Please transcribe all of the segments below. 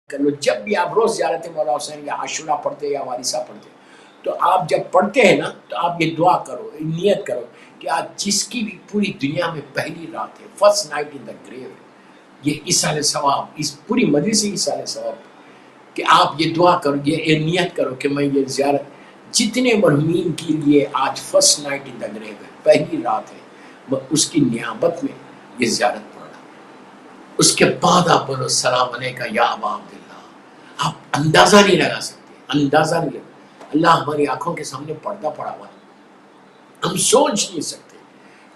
کر لو. جب بھی آپ روز زیارت مولا حسین یا عاشورہ پڑھتے یا وارثہ پڑھتے تو آپ جب پڑھتے ہیں نا تو آپ یہ دعا کرو، نیت کرو کہ آج جس کی بھی پوری دنیا میں پہلی رات ہے، فرسٹ نائٹ ان دا گریو ہے، یہ ایصال ثواب، اس پوری مجلس سے ایصال ثواب، کہ آپ یہ دعا کرو، یہ نیت کرو کہ میں یہ زیارت جتنے مرحومین کے لیے آج فرسٹ نائٹ ان دا گریو ہے، پہلی رات ہے، میں اس کی نیابت میں یہ زیارت پڑھ رہا ہوں. اس کے بعد آپ بولو السلام علیکم یا ابا عبداللہ. آپ اندازہ نہیں لگا سکتے، اندازہ نہیں لگا. اللہ ہماری آنکھوں کے سامنے پردہ پڑا ہوا ہے، ہم سوچ نہیں سکتے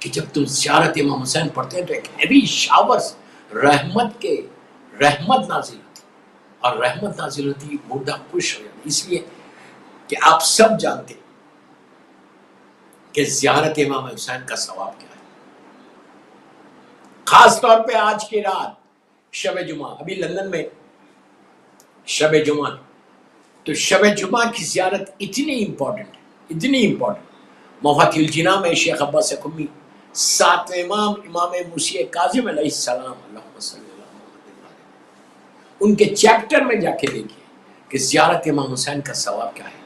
کہ جب تم زیارت امام حسین پڑھتے ہیں تو ایک ہیوی شاورز رحمت نازل ہوتی، اور رحمت نازل ہوتی مردہ خوش ہو جاتا. اس لیے کہ آپ سب جانتے کہ زیارت امام حسین کا ثواب کیا ہے. خاص طور پہ آج کی رات شب جمعہ، ابھی لندن میں شب جمعہ، تو شب جمعہ کی زیارت اتنی امپورٹنٹ ہے، اتنی امپورٹنٹ. مفاتیح الجناح میں شیخ عباس قمی ساتویں امام موسی کاظم علیہ السلام، اللہم صلی اللہ علیہ وسلم، ان کے چیپٹر میں جا کے دیکھیے کہ زیارت امام حسین کا ثواب کیا ہے.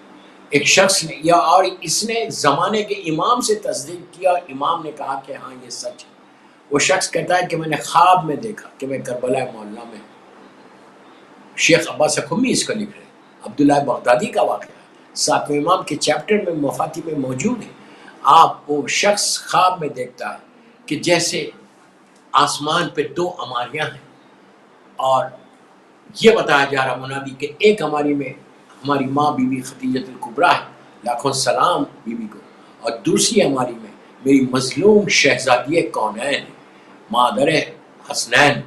ایک شخص نے اور اس نے زمانے کے امام سے تصدیق کیا، امام نے کہا کہ ہاں یہ سچ ہے. وہ شخص کہتا ہے کہ میں نے خواب میں دیکھا کہ میں کربلا معلیٰ میں ہوں. شیخ عباس قمی اس کو لکھ رہے ہیں. عبداللہ بغدادی کا واقعہ ہے، ساتویں امام کے چیپٹر میں مفاتیح میں موجود ہے. آپ وہ شخص خواب میں دیکھتا ہے کہ جیسے آسمان پہ دو عماریاں ہیں، اور یہ بتایا جا رہا منادی کہ ایک عماری میں ہماری ماں بی بی خدیجۃ الکبریٰ ہے، لاکھوں سلام بی بی کو، اور دوسری عماری میں میری مظلوم شہزادی کونین مادر حسنین،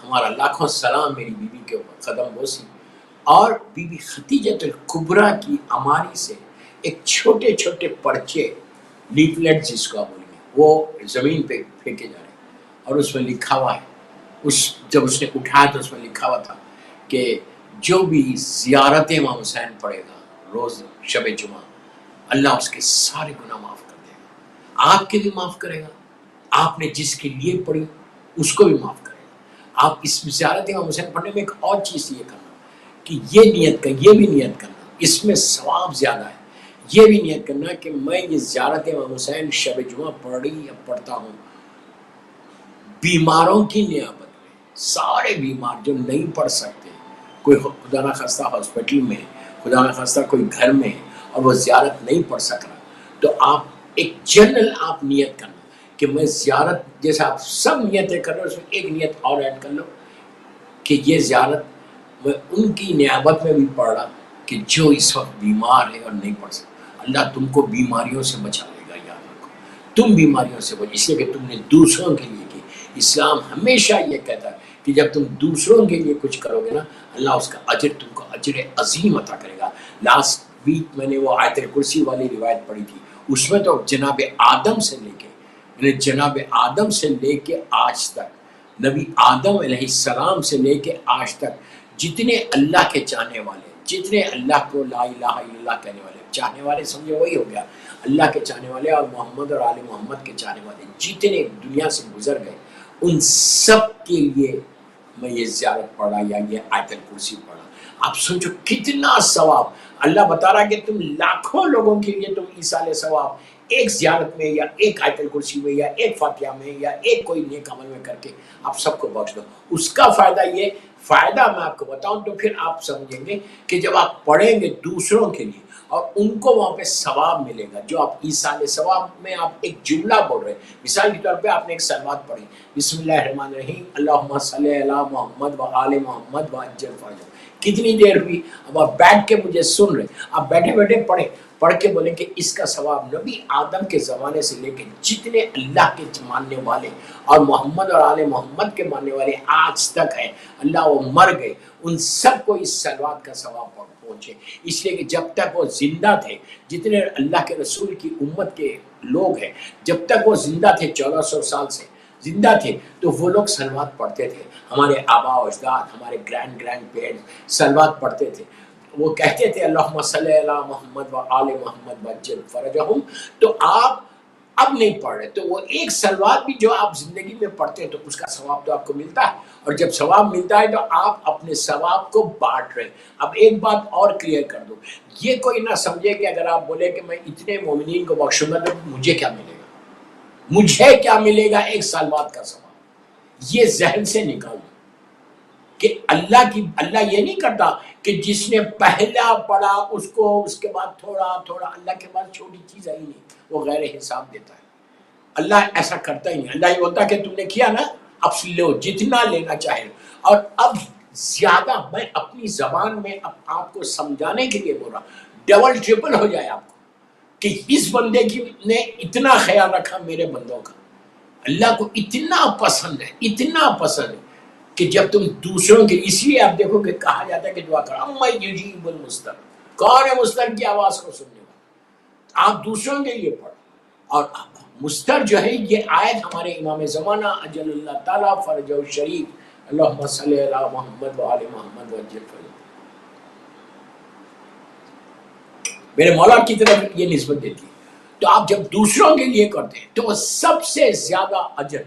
ہمارا لاکھوں سلام میری بی بی کے اوپر قدم بوسی. اور بی بی خدیجۃ الکبریٰ کی عماری سے ایک چھوٹے چھوٹے پرچے، لیفلیٹ جس کو آپ بولیں گے، وہ زمین پہ پھینکے جا رہے ہیں، اور اس میں لکھا ہوا ہے، جب اس نے اٹھایا تو اس میں لکھا ہوا تھا کہ جو بھی زیارت امام حسین پڑھے گا روز شب جمعہ، اللہ اس کے سارے گناہ معاف کر دے گا. آپ کے بھی معاف کرے گا، آپ نے جس کے لیے پڑھی اس کو بھی معاف کرے گا. آپ اس زیارت امام حسین پڑھنے میں ایک اور چیز یہ کرنا کہ یہ نیت کا، یہ بھی نیت کرنا، اس میں ثواب زیادہ ہے. یہ بھی نیت کرنا کہ میں یہ زیارت امام حسین شب جمعہ پڑھی یا پڑھتا ہوں بیماروں کی نیابت میں. سارے بیمار جو نہیں پڑھ سکتے، کوئی خدا نخواستہ ہاسپٹل میں، خدا نخواستہ کوئی گھر میں، اور وہ زیارت نہیں پڑھ سک رہا، تو آپ ایک جنرل آپ نیت کرنا کہ میں زیارت، جیسے آپ سب نیتیں کر رہے ہو اس میں ایک نیت اور ایڈ کر لو کہ یہ زیارت میں ان کی نیابت میں بھی پڑھ رہا کہ جو اس وقت بیمار ہے اور نہیں پڑھ سکتے. اللہ تم کو بیماریوں سے بچا لے گا، یاد رکھو تم بیماریوں سے بچ، اس لیے کہ تم نے دوسروں کے لیے کی. اسلام ہمیشہ یہ کہتا ہے کہ جب تم دوسروں کے لیے کچھ کرو گے نا، اللہ اس کا اجر تم کو اجر عظیم عطا کرے گا. لاسٹ ویک میں نے وہ آیت الکرسی والی روایت پڑھی تھی، اس میں تو جناب آدم سے لے کے، جناب آدم سے لے کے آج تک، نبی آدم علیہ السلام سے لے کے آج تک جتنے اللہ کے چاہنے والے، جتنے اللہ کو لا الہ الا اللہ کہنے والے، چاہنے والے سمجھے وہی ہو گیا، اللہ کے چاہنے والے اور محمد اور آل محمد کے چاہنے والے جتنے دنیا سے گزر گئے، ان سب کے لیے میں یہ زیارت پڑھا یا یہ آیت الکرسی پڑھا. آپ سوچو کتنا ثواب اللہ بتا رہا کہ تم لاکھوں لوگوں کے لیے تم ایصال ثواب ایک زیارت میں یا ایک آیت الکرسی میں یا ایک فاتحہ میں یا ایک کوئی نیک عمل میں کر کے آپ سب کو بخش دو. اس کا فائدہ یہ فائدہ میں آپ کو بتاؤں تو پھر آپ سمجھیں گے کہ جب آپ پڑھیں گے دوسروں کے لیے اور ان کو وہاں پہ ثواب ملے گا. جو آپ ایصال ثواب میں آپ ایک جملہ بول رہے ہیں، مثال کے طور پہ آپ نے ایک صلوات پڑھی، بسم اللہ الرحمن الرحیم اللہم صلی علی محمد و آل محمد و عجل فرجہ. کتنی دیر ہوئی؟ اب آپ بیٹھ کے مجھے سن رہے، آپ بیٹھے بیٹھے پڑھیں، پڑھ کے بولیں کہ اس کا ثواب نبی آدم کے زمانے سے لے کے جتنے اللہ کے ماننے والے اور محمد اور آل محمد کے ماننے والے آج تک ہیں، اللہ وہ مر گئے ان سب کو اس صلوات کا ثواب پہنچے. اس لیے کہ جب تک وہ زندہ تھے، جتنے اللہ کے رسول کی امت کے لوگ ہیں، جب تک وہ زندہ تھے 1400 سال سے زندہ تھے، تو وہ لوگ صلوات پڑھتے تھے. ہمارے آبا و اجداد، ہمارے گرینڈ پیرنٹس صلوات پڑھتے تھے. وہ کہتے تھے اللہم صلی علی محمد و آل محمد وعجل فرجہم. تو آپ اب نہیں پڑھ رہے، تو وہ ایک سلوات بھی جو آپ زندگی میں پڑھتے ہیں تو اس کا ثواب تو آپ کو ملتا ہے، اور جب ثواب ملتا ہے تو آپ اپنے ثواب کو بانٹ رہے۔ اب ایک بات اور کلیئر کر دوں، یہ کوئی نہ سمجھے کہ اگر آپ بولے کہ میں اتنے مومنین کو بخشوں گا تو مجھے کیا ملے گا، مجھے کیا ملے گا ایک سلوات کا ثواب، یہ ذہن سے نکال دو کہ اللہ یہ نہیں کرتا کہ جس نے پہلا پڑھا اس کو اس کے بعد تھوڑا تھوڑا، اللہ کے بعد چھوٹی چیز آئی نہیں، وہ غیر حساب دیتا ہے۔ اللہ ایسا کرتا ہی نہیں، اللہ یہ بولتا کہ تم نے کیا نا، اب لو جتنا لینا چاہے۔ اور اب زیادہ میں اپنی زبان میں اب آپ کو سمجھانے کے لیے بول رہا ہوں، ڈبل ٹرپل ہو جائے آپ کو کہ اس بندے کی نے اتنا خیال رکھا میرے بندوں کا، اللہ کو اتنا پسند ہے، اتنا پسند ہے کہ جب تم دوسروں کے، اس لیے آپ دیکھو کہ کہا جاتا ہے کہ دعا کرو اما یجیب المضطر، کون ہے مضطر کی آواز کو سننے والا، آپ دوسروں کے لیے پڑھو۔ اور مضطر جو ہے یہ آیت ہمارے امام زمانہ اجل اللہ تعالیٰ فرجہ الشریف اللہم صلی علی محمد و آل محمد وجل فرجہ، میرے مولا کی طرف یہ نسبت دیتی ہے۔ تو آپ جب دوسروں کے لیے کرتے ہیں تو وہ سب سے زیادہ اجر،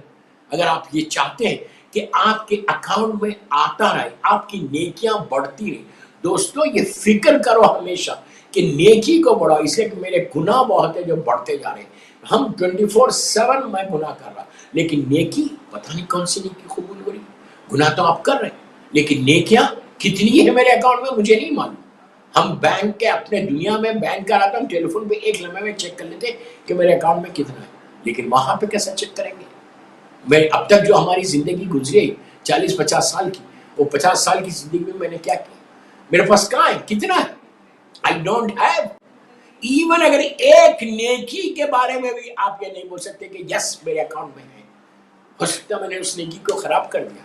اگر آپ یہ چاہتے ہیں کہ آپ کے اکاؤنٹ میں آتا رہے، آپ کی نیکیاں بڑھتی رہیں، دوستو یہ فکر کرو ہمیشہ کہ نیکی کو بڑھاؤ، اس لیے کہ میرے گناہ بہت ہے جو بڑھتے جا رہے ہیں، ہم 24/7 میں گناہ کر رہا، لیکن نیکی پتہ نہیں کون سی نیکی قبول ہو رہی، گناہ تو آپ کر رہے ہیں لیکن نیکیاں کتنی ہے میرے اکاؤنٹ میں مجھے نہیں معلوم۔ ہم بینک کے اپنے دنیا میں بینک کا رہتا ہم ٹیلی فون پہ ایک لمحے میں چیک کر لیتے کہ میرے اکاؤنٹ میں کتنا ہے، لیکن وہاں پہ کیسا چیک کریں گے؟ میں اب تک جو ہماری زندگی گزری 40-50 سال کی، وہ 50 سال کی زندگی میں میں نے کیا کیا، میرے پاس کہاں ہے، کتنا ہے؟ آئی ڈونٹ ہیو ایون، اگر ایک نیکی کے بارے میں بھی آپ یہ نہیں بول سکتے کہ یس میرے اکاؤنٹ میں ہے، ہو سکتا میں نے اس نیکی کو خراب کر دیا۔